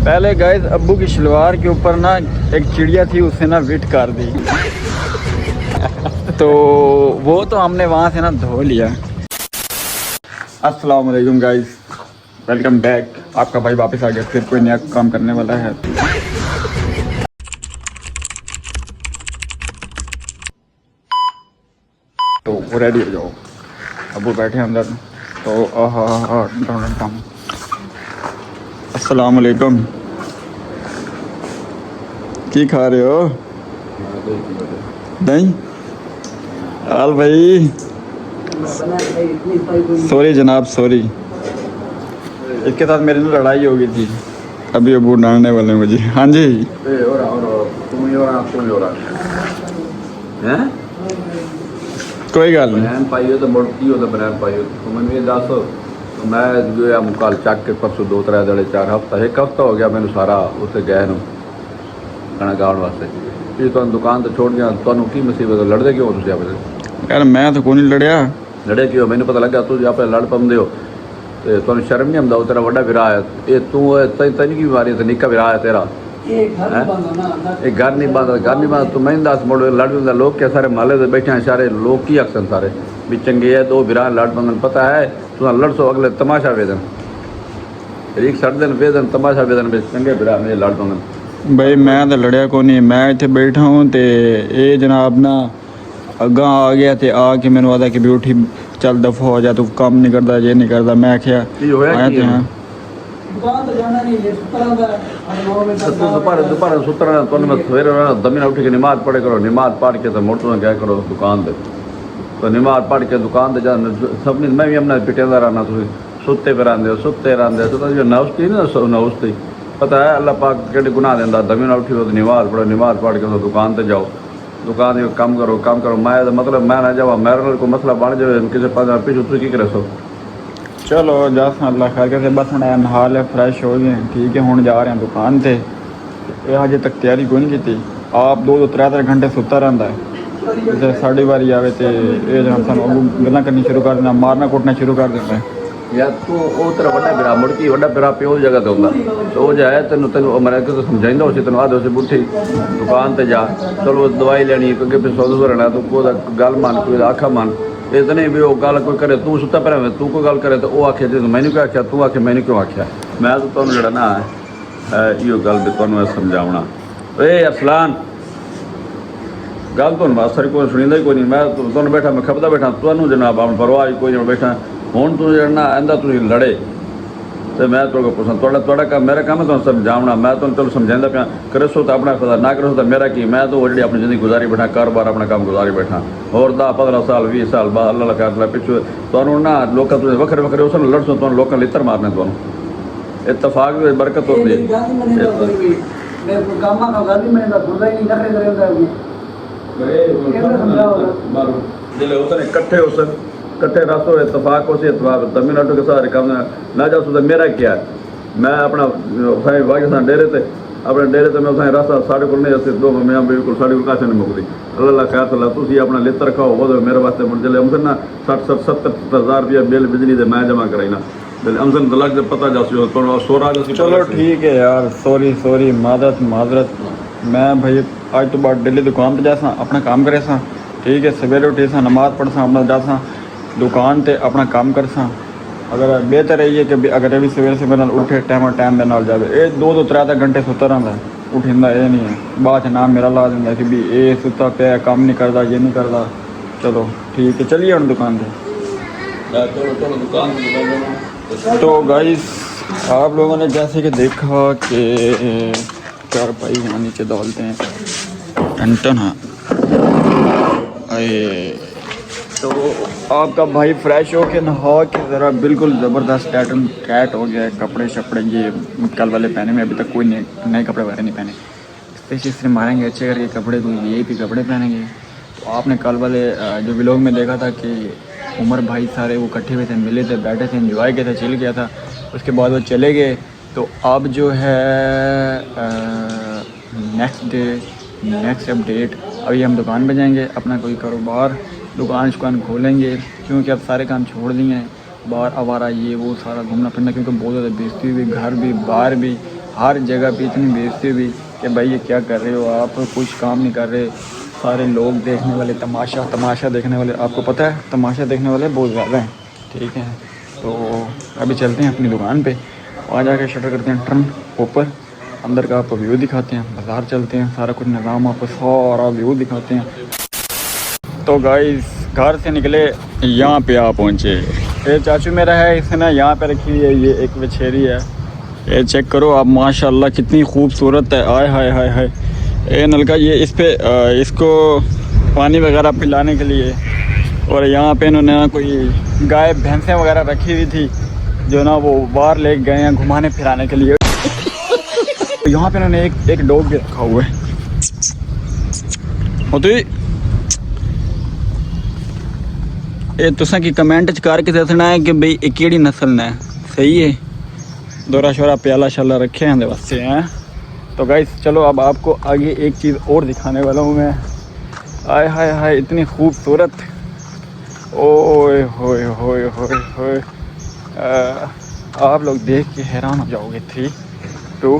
पहले गाइस अब्बू की शलवार के ऊपर ना एक चिड़िया थी, उससे ना विट कर दी तो वो तो हमने वहाँ से ना धो लिया। अस्सलाम वालेकुम गाइस, वेलकम बैक। आपका भाई वापस आ गया, फिर कोई नया काम करने वाला है। तो वो रेडी हो जाओ, अब्बू बैठे हैं अंदर। तो अस्सलाम वालेकुम, की खा रहे हो? दही आल भाई, सॉरी जनाब सॉरी, इसके साथ मेरी लड़ाई हो गई थी, अभी अबू डांटने वाले हैं मुझे। हाँ जी कोई गल नहीं। बनैन पाई हो तो मुड़ की हो तो बनैन पाई हो तो मैंने ये दस मैं जो है कल चक के परसों 2-3 दिन 4 हफ्ता एक हफ्ता हो गया मैंने सारा उत्ते गए नूं खाना खाने वास्ते। ये तुम दुकान तो छोड़ गया, तुहानू की मुसीबत लड़दे क्यों तुसीं आपस यार मैं तो कोई नहीं लड़िया। लड़े क्यों? मैंने पता लगा तुसीं आपे लड़ पाਉਂਦੇ हो ते तुहानू शर्म नहीं आंदा? तेरा बड़ा विराह है ये, तू तैनू की बीमारी है? निक्का विराह है तेरा, एक घर नहीं बंद। तू मैं दस मुड़ लड़ पैंदा, लोग क्या सारे महल्ले से बैठे हैं, सारे लोग की अक्सर सारे भी चंगे है, दो बिरा लड़ पैंदे। पता है तुम लड़सो अगले तमाशा वेदन एक सड़ दिन वेदन तमाशा वेदन भी चंगे बिरा में लड़ पैंदे। भाई मैं तो लड़िया को नहीं, मैं इतने बैठा हूँ तो ये जनाब ना अगा आ गया तो आके मैंने आदा कि भी उठी चल दफा हो जा, तू काम नहीं करता ये नहीं करता। मैं आख्या आया तो हाँ दोपहर सुतरा तो मैं सवेरे दमीना उठ के नमाज पढ़े करो, नमाज पढ़ के तो मुड़ तो क्या करो दुकान दे, तो नमाज पढ़ के दुकान दे जा सब मैं भी अपना पिटेंदा रहना। तुम सुते पे रहिंदे हो, सुते रहिंदे तो नौस्ती ना नौस्ती पता है अल्लाह पाक केड़े गुनाह देंदा। दमीना उठी तो नमाज पढ़ो, नमाज पढ़ के तो दुकान ते जाओ, दुकान के काम करो। मैं मतलब मैं ना जावा मेरे को मसला बन जाए किसी पास पिछू तुम की करे सो। चलो जा अल्लाह खैर करके बस हम नहा लिया, फ्रैश हो गए, ठीक है। हुण जा रहे हैं दुकान ते। ये अजे तक तैयारी कोई नहीं की। आप 2-3 घंटे सुता रहा है, जैसे साड़ी बारी आवे तो ये सानू गल्लां करनी शुरू कर देना, मारना कुटना शुरू कर देता है। यार तू वो तेरा बड़ा बिरा मुड़की वड्डा बिरा प्यो जगह ते हुंदा तो वो जाए तेन मैं तो समझाइंदा उसी तेन आदे उसे बुठी दुकान ते जा, चलो दवाई लेनी अगे पिछो रहना, तू कोई गल मन कोई आखा मन इतने भी वो गल कोई करे, तू सुता पे तू कोई गल करे तो वो आखे मैंने क्यों आख्या, तू आखे मैंने क्यों आख्या। मैं तो तुहानू जड़ा ना इहो गल भी तुहानू समझावना। ए अरसलान गल तुहानू मास्टर कोई सुनींदा ही कोई नहीं, मैं तुहानू बैठा मैं खपदा बैठा, तुहानू जनाब आप परवाह कोई नहीं बैठा। हुण तू जड़ा आंदा तुसीं लड़े तो मैं तुहाडे को पुछां तुहाडा काम मेरा काम है तुहानू समझावना। मैं तुहानू चलो समझाइंदा पिया, करो तो अपना खुदा ना करो तो मेरा की। मैं तो वो जी अपनी जिंदगी गुजारी बैठा, कारोबार अपना काम गुजारी बैठा, और 10-15 साल 20 साल बाद अल्लाह कर पिछू तुहानू ना लोग तुम वखरे वखरे उस लड़सो, तुहानू लोगों लित्र मारने, तुहानू इतफाक भी बरकत होती है। इकट्ठे उस कट्ठे रास्तों इतफाक उसी इतफाक तमिलनाडु के सारे काम ना जा सकता। मेरा क्या है, मैं अपना वागे डेरे से अपने डेरे से मैं उस रास्ता साढ़े को नहीं दो मैं बिल्कुल साढ़े को कैसे नहीं मुकती। अल्लाह खैर सला तुम अपना लित्र खाओ वो मेरे वास्ते मुझे हमसे ना 60-70 हज़ार रुपया बिल बिजली दे मैं जमा कराई ना हमसन दलग पता जासी सोरा जासी। चलो ठीक है यार, सॉरी माजरत। मैं भाई आज तो बाद डेली दुकान पर जा अपना काम करे सा, ठीक है। सवेरे उठे सा नमाज पढ़ सा अपना जा दुकान ते अपना काम कर सा। अगर बेहतर है ये कि अगर भी सवेरे से मेरे उठे टाइम मेरे नाल जाए, ये 2-3 घंटे सुता रहा है, उठिंदा ये नहीं है, बाद नाम मेरा ला दिंदा कि भी ये सुता पे काम नहीं करता ये नहीं करता। चलो ठीक है चलिए हम दुकान पे। तो गाइस आप लोगों ने जैसे कि देखा कि चार भाई यहाँ नीचे डालते हैं टन। हाँ तो आपका भाई फ्रेश हो के नहा के ज़रा बिल्कुल ज़बरदस्त टैट हो गया है। कपड़े शपड़े ये कल वाले पहने में, अभी तक कोई नए कपड़े वगैरह नहीं पहने, स्पेशली मारेंगे अच्छे करके कपड़े, तो यही भी कपड़े पहनेंगे। तो आपने कल वाले जो व्लॉग में देखा था कि उमर भाई सारे वो इकट्ठे हुए थे, मिले थे, बैठे थे, एंजॉय किया था, चिल किया था, उसके बाद वो चले गए। तो अब जो है नेक्स्ट अपडेट अभी हम दुकान पे जाएंगे, अपना कोई कारोबार दुकान खोलेंगे, क्योंकि अब सारे काम छोड़ दिए हैं। बाहर आवारा ये वो सारा घूमना फिरना, क्योंकि बहुत ज़्यादा बेइज्जती हुई, घर भी बाहर भी हर जगह पे इतनी बेइज्जती हुई कि भाई ये क्या कर रहे हो आप, कुछ काम नहीं कर रहे। सारे लोग देखने वाले, तमाशा देखने वाले, आपको पता है तमाशा देखने वाले बहुत ज़्यादा हैं, ठीक है। तो अभी चलते हैं अपनी दुकान पे, वहाँ जाके शटर करते हैं टर्न ऊपर, अंदर का आपको व्यू दिखाते हैं, बाज़ार चलते हैं, सारा कुछ निज़ाम आपको सारा व्यू दिखाते हैं। तो गाइस घर से निकले, यहाँ पे आ पहुँचे। ये चाचू मेरा है, इसने ना यहाँ पे रखी हुई है ये एक वछेरी है, ये चेक करो आप माशाल्लाह कितनी खूबसूरत है। आय हाय हाय हाय, ये नलका ये इस पे इसको पानी वगैरह पिलाने के लिए। और यहाँ पे इन्होंने ना कोई गाय भैंसें वगैरह रखी हुई थी जो ना वो बाहर ले गए हैं घुमाने फिराने के लिए। तो यहाँ पे इन्होंने एक डॉग भी रखा हुआ है। ये तुसा की कमेंट च करके दसना है कि भाई ये केड़ी नस्ल ने, सही है। दौरा शोरा प्याला शाला रखे हैं वास्ते हैं। तो गाइस चलो अब आपको आगे एक चीज़ और दिखाने वाला हूँ मैं। आय हाय हाय इतनी खूबसूरत, ओए होए होए होए होए, आप लोग देख के हैरान हो जाओगे। 3, 2,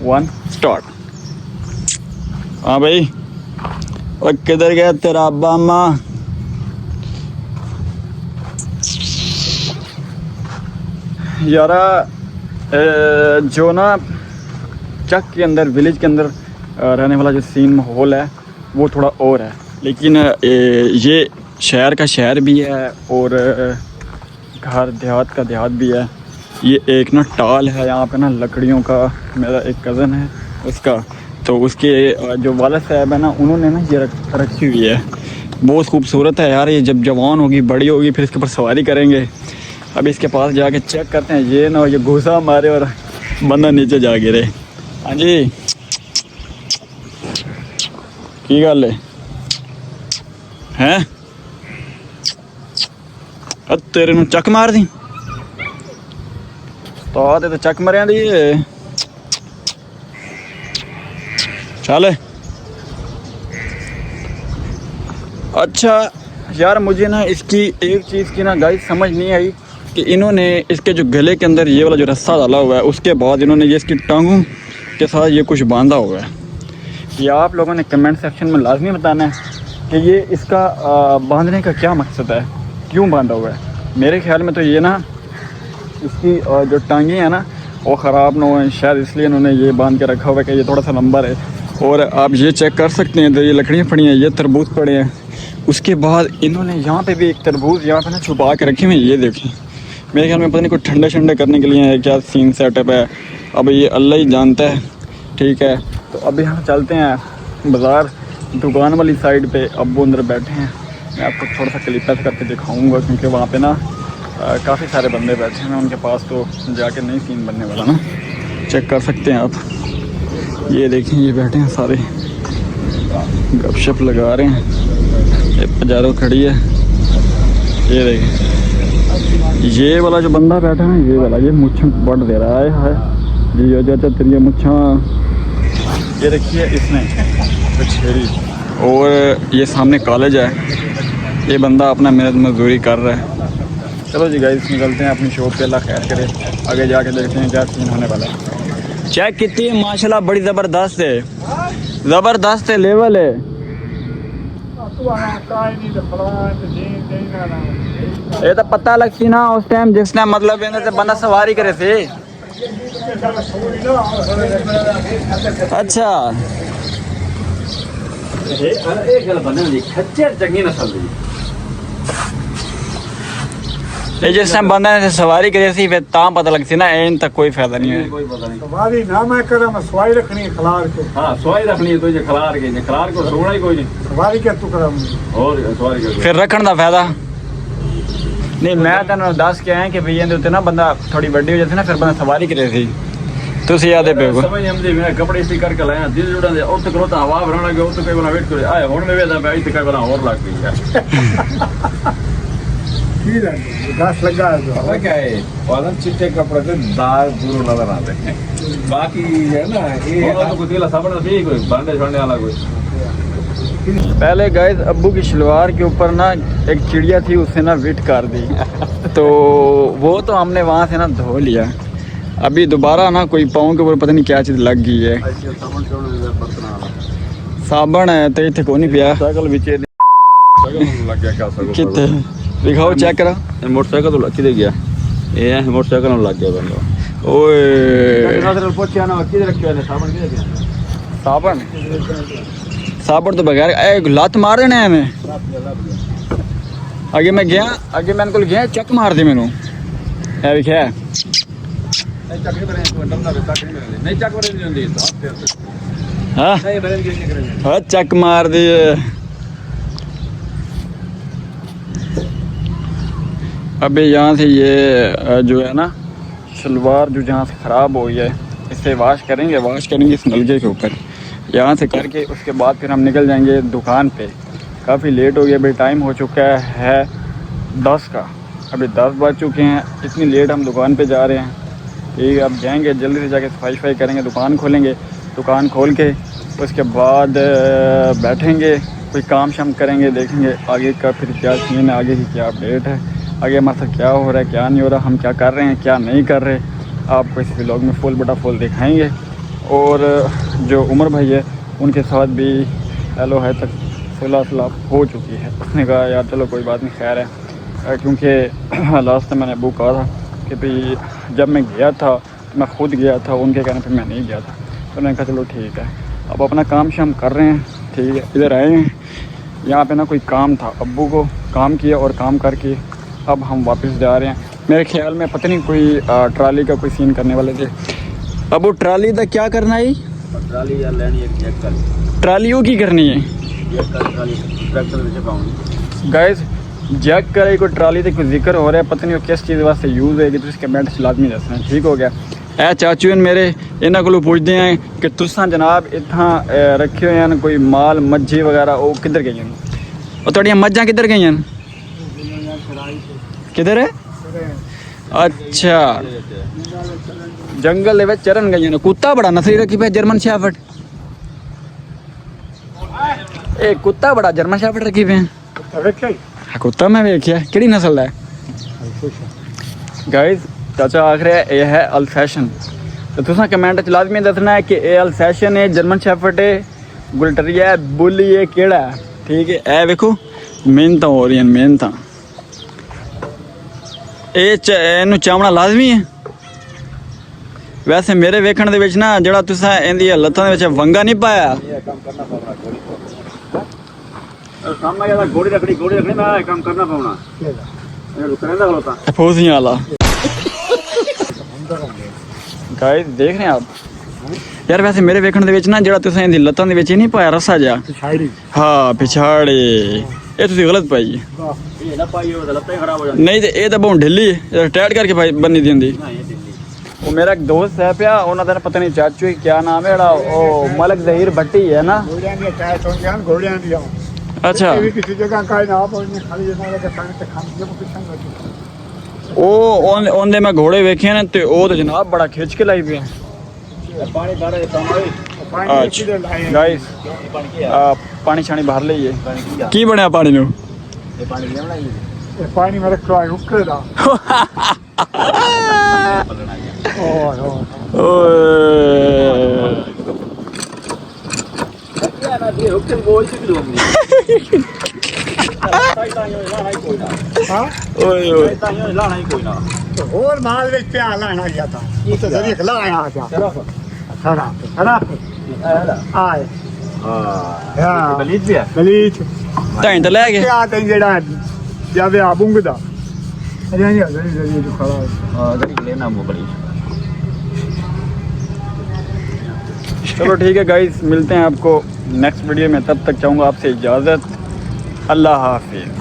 1 स्टार्ट। हाँ भाई, और किधर गया तेरा अब्बा अम्मा? यारा जो ना चक के अंदर, विलेज के अंदर रहने वाला जो सीन माहौल है वो थोड़ा और है, लेकिन ये शहर का शहर भी है और घर देहात का देहात भी है। ये एक ना टाल है यहाँ पे ना लकड़ियों का, मेरा एक कज़न है उसका, तो उसके जो वालिद साहब है ना उन्होंने ना ये रखी हुई है। बहुत खूबसूरत है यार। ये जब जवान होगी, बड़ी होगी, फिर इसके ऊपर सवारी करेंगे। अब इसके पास जाके चेक करते हैं, ये ना ये घुसा मारे और बंदा नीचे जा गिरे। हाँ जी, की गल है? तेरे नूं चक मार दी तो चक मरिया दी चल। अच्छा यार, मुझे ना इसकी एक चीज़ की ना गाइस समझ नहीं आई कि इन्होंने इसके जो गले के अंदर ये वाला जो रस्सा डाला हुआ है, उसके बाद इन्होंने ये इसकी टांगों के साथ ये कुछ बांधा हुआ है। ये आप लोगों ने कमेंट सेक्शन में लाजमी बताना है कि ये इसका बांधने का क्या मकसद है, क्यों बांधा हुआ है। मेरे ख्याल में तो ये ना इसकी जो टांगें हैं ना वो ख़राब ना हो, शायद इसलिए इन्होंने ये बांध के रखा हुआ है कि ये थोड़ा सा लंबा है। और आप ये चेक कर सकते हैं, ये लकड़ियाँ पड़ी हैं, ये तरबूज पड़े हैं। उसके बाद इन्होंने यहाँ पे भी एक तरबूज यहाँ पे ना छुपा के रखे हुए, ये देखें। मेरे ख्याल में पता नहीं कुछ ठंडे ठंडे करने के लिए है, क्या सीन सेटअप है, अब ये अल्लाह ही जानता है, ठीक है। तो अभी हम चलते हैं बाज़ार, दुकान वाली साइड पे। अब वो अंदर बैठे हैं, मैं आपको थोड़ा सा क्लिप करके दिखाऊंगा क्योंकि वहाँ पे ना काफ़ी सारे बंदे बैठे हैं उनके पास, तो जाके नहीं सीन बनने वाला ना। चेक कर सकते हैं आप, ये देखें, ये बैठे हैं सारे गपशप लगा रहे हैं। ये पजारो खड़ी है, ये देखें, ये वाला जो बंदा बैठा है, ये वाला, ये मुच्छें बढ़ दे रहा है जी। जो तेरी मुच्छा ये रखी है इसने छेड़ी। और ये सामने कॉलेज है, ये बंदा अपना मेहनत मजदूरी कर रहा है। चलो जी गाइस, निकलते हैं अपनी शॉप पे, अल्लाह खैर करे, आगे जाके देखते हैं क्या सीन होने वाला है। चेक कितनी है माशाल्लाह, बड़ी ज़बरदस्त है, ज़बरदस्त है, लेवल है। ये तो पता लगती ना उस टाइम जिसने मतलब इन्हें से बंदा सवारी करे थे। अच्छा ये जिस टाइम बंदा ने सवारी करे थी फिर तां पता लगती ना, इन तक कोई फायदा नहीं है। सवारी ना मैं करा, मैं सवारी रखनी है खलार के। हाँ सवारी रखनी है तो ये खलार को सोना ही कोई नहीं। सवारी क्या तू करा और सवारी के फिर रखने का फायदा नहीं। मैं तेन दस के आया कि भैया उत्ते ना बंदा थोड़ी बड़ी हो जाती ना, फिर बंदा सवारी करे थी। तुसी याद है पेगो समझ हम दे मैं कपड़े इसी करके लाया दिल जुड़ा दे और तो करो तो हवा भरना गयो तो कई बना वेट करे आए हुन में वेदा भाई तो कई बना और लग गई यार। की घास लगा है जो पता क्या है, वाला चिट्टे कपड़े से दाग पूरा नजर आते हैं, बाकी है ना ये तो कुछ ला साबन भी कोई बांधे छोड़ने वाला कोई। पहले गाइस अब्बू की शलवार के ऊपर ना एक चिड़िया थी, उसने ना विट कर दी तो वो तो हमने वहाँ से ना धो लिया। अभी दोबारा ना कोई पाँव के ऊपर पता नहीं क्या चीज़ लग गई है। ऐसे साबुन चोने दे बर्तन वाला साबन है तो इतने को नहीं पिया साइकिल ਵਿੱਚ साइकिल लग गया क्या साइकिल कितने दिखाओ चेक करा मोटरसाइकिल तो किधर गया ये मोटरसाइकिल में लग गया बंदा ओए नजर पूछया ना किधर रखियो है साबुन किधर गया साबन साबन तो बगैर एक लात मार देने हैं हमें आगे मैं गया आगे मैंने को गया चक मार दी मैनू है क्या नहीं चक बरे नहीं होंदी हाँ नहीं बरे नहीं करेंगे हाँ चक मार दी अभी यहाँ से ये जो है ना शलवार जो जहाँ से ख़राब हो गई है इसे वॉश करेंगे इस नलके के ऊपर यहाँ से करके उसके बाद फिर हम निकल जाएंगे दुकान पे। काफ़ी लेट हो गया भाई, टाइम हो चुका है 10 का, अभी 10 बज चुके हैं। इतनी लेट हम दुकान पे जा रहे हैं। ठीक है, अब जाएंगे जल्दी से जाके सफाई करेंगे, दुकान खोलेंगे। दुकान खोल के उसके बाद बैठेंगे, कोई काम शाम करेंगे, देखेंगे आगे का फिर क्या सीन है, आगे की क्या अपडेट है, आगे हमारे साथ क्या हो रहा है क्या नहीं हो रहा, हम क्या कर रहे हैं क्या नहीं कर रहे, आपको इस व्लॉग में फुल बटा फुल दिखाएंगे। और जो उमर भाई है उनके साथ भी हेलो है तक सुलह हो चुकी है। उसने कहा यार चलो कोई बात नहीं खैर है, क्योंकि लास्ट में मैंने अबू कहा था कि भाई जब मैं गया था मैं खुद गया था, उनके कहने पे मैं नहीं गया था। तो उन्होंने कहा चलो ठीक है, अब अपना काम शाम कर रहे हैं। ठीक है, इधर आए हैं, यहाँ पे ना कोई काम था, अब्बू को काम किया और काम करके अब हम वापस जा रहे हैं। मेरे ख्याल में पता नहीं कोई ट्राली का कोई सीन करने वाले थे। अबू ट्राली का क्या करना है? ट्राली या लेनी एक चेक कर ट्रालियों की करनी है चेक कर ट्राली ट्रैक्टर में से पाऊंगी गाइस। जैक करे कोई ट्राली तो कोई जिक्र हो रहा है, पता नहीं वो किस चीज़ वास्ते यूज़ है कि तुम कमेंट लाजमी दसना। ठीक हो गया ए चाचू इन मेरे इन्हों को पूछते हैं कि तुसा जनाब इतना रखे हुए हैं कोई माल मज्झी वगैरह, वो किधर गई हैं? और थोड़ियाँ मज्झां किधर गई हैं? किधर है? अच्छा जंगल में चरन गई हैं। कुत्ता बड़ा नसली रखी पे जर्मन शेफर्ड, एक कुत्ता बड़ा जर्मन शेफर्ड रखी पे कुत्ता मैं वेख्या किहड़ी नस्ल है गाइस। चाचा आखिर यह है अल्सैशन, तो तुसा कमेंट च लाजमी दसना है कि ये अल्सैशन है, जर्मन शेफर्ड है, गुलटरिया है, बुली है, केड़ा है। ठीक है, ए वेखो मेहनत हो रही मेहनत। ਇਹਨੂੰ ਚਾਵਣਾ ਲਾਜ਼ਮੀ ਹੈ। ਵੈਸੇ ਮੇਰੇ ਵੇਖਣ ਦੇ ਵਿੱਚ ਨਾ ਜਿਹੜਾ ਤੁਸੀਂ ਇਹਦੀਆਂ ਲੱਤਾਂ ਦੇ ਵਿੱਚ ਵੰਗਾ ਨਹੀਂ ਪਾਇਆ। ये काम करना पड़ना घोड़ी को सामने ज्यादा घोड़ी रखनी मैं काम करना पड़ना ये रुकरेंदा होता फौजियां वाला गाइस देख रहे हैं आप यार। वैसे मेरे ਵੇਖਣ ਦੇ ਵਿੱਚ ਨਾ ਜਿਹੜਾ ਤੁਸੀਂ ਇਹਦੀ ਲੱਤਾਂ ਦੇ ਵਿੱਚ ਨਹੀਂ ਪਾਇਆ ਰੱਸਾ ਜਿਹਾ, ਹਾਂ ਪਿਛਾੜੇ, ਇਹ ਤੁਸੀਂ ਗਲਤ ਪਾਈ ਹੈ। ये ना पाई हो लत्ते खराब हो जाती नहीं तो ये तो बहुत ढिली है, टाइट करके भाई बननी दी होंगी। ना ये दिल्ली वो मेरा एक दोस्त है पिया, उन्होंने पता नहीं चाचू ही क्या नाम है, ओ मलक जहीर भट्टी है ना। अच्छा किसी जगह का ना खाली वो ओंदे मैं घोड़े वेखे ने ते ओ तो जनाब बड़ा खिंच के लाई पे पानी बारे गाइस। पानी शानी बाहर ले की बनया पानी नु ये पानी लेना ये पानी में रखो है रुके दा ना ये रुकते बोल से भी लोग नहीं हां ओए ओए ताइयो लाना ही कोई ना तो और माल में पे लाना गया था ये तो जरिए खला आया था खड़ा आए हां बलीज भी है गलीच ताई तो ले गए क्या आते जेड़ा जावे आबूंगा अरे नहीं जरिए जो खड़ा है हां जरी लेना वो बलीज। चलो ठीक है गाइस, मिलते हैं आपको नेक्स्ट वीडियो में। तब तक चाहूँगा आपसे इजाज़त। अल्लाह हाफिज़।